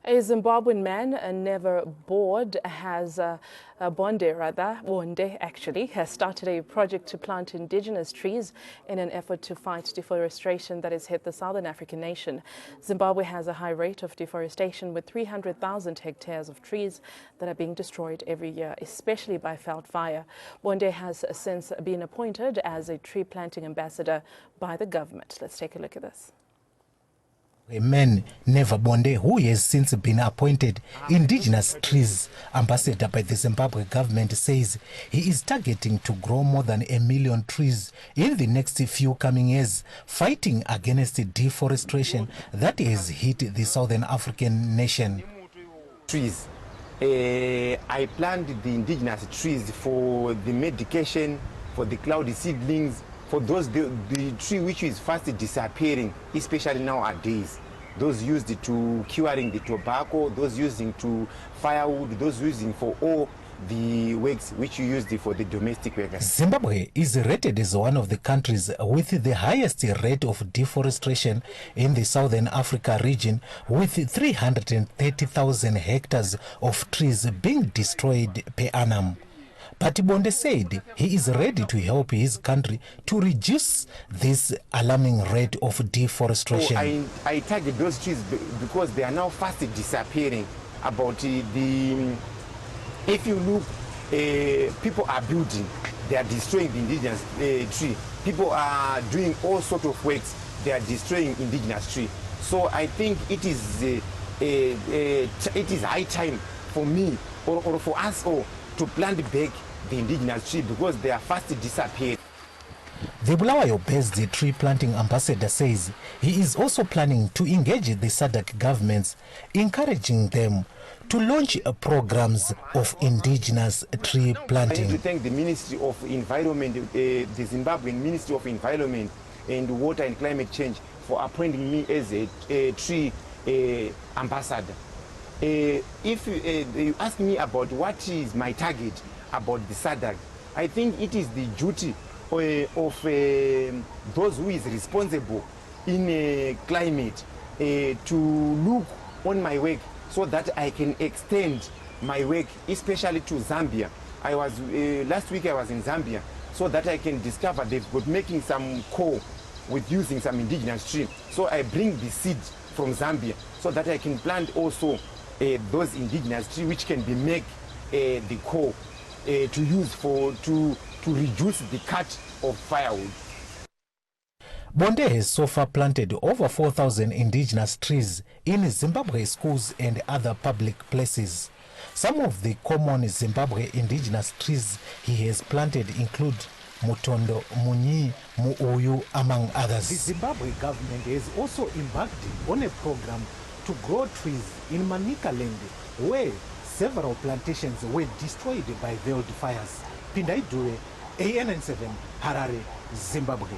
A Zimbabwean man, never bored, Bonde actually, has started a project to plant indigenous trees in an effort to fight deforestation that has hit the southern African nation. Zimbabwe has a high rate of deforestation with 300,000 hectares of trees that are being destroyed every year, especially by wildfire. Bonde has since been appointed as a tree planting ambassador by the government. Let's take a look at this. A man, Never Bonde, who has since been appointed indigenous trees ambassador by the Zimbabwe government, says he is targeting to grow more than 1 million trees in the next few coming years, fighting against deforestation that has hit the southern African nation. Trees. I planted the indigenous trees for the medication, for the cloudy seedlings, for those the tree which is fast disappearing, especially nowadays. Those used to curing the tobacco, those using to firewood, those using for all the works which you used for the domestic workers. Zimbabwe is rated as one of the countries with the highest rate of deforestation in the Southern Africa region, with 330,000 hectares of trees being destroyed per annum. But Bonde said he is ready to help his country to reduce this alarming rate of deforestation. So I target those trees because they are now fast disappearing. If you look, people are building, they are destroying the indigenous tree. People are doing all sorts of works, they are destroying indigenous tree. So I think it is high time for me or for us all to plant back the indigenous tree because they are fast disappearing. The Bulawayo-based tree planting ambassador says he is also planning to engage the SADC governments, encouraging them to launch programs of indigenous tree planting. I need to thank the Ministry of Environment, the Zimbabwean Ministry of Environment and Water and Climate Change for appointing me as a tree ambassador. If you ask me about what is my target about the SADC, I think it is the duty of those who is responsible in climate to look on my work so that I can extend my work, especially to Zambia. Last week I was in Zambia so that I can discover they've got making some coal with using some indigenous tree. So I bring the seed from Zambia so that I can plant also those indigenous trees which can be make the coal to use to reduce the cut of firewood. Bonde has so far planted over 4,000 indigenous trees in Zimbabwe schools and other public places. Some of the common Zimbabwe indigenous trees he has planted include Mutondo, Munyi, Muuyu, among others. The Zimbabwe government has also embarked on a program to grow trees in Manika land, where several plantations were destroyed by wildfires. Pindai Dure, ANN7, Harare, Zimbabwe.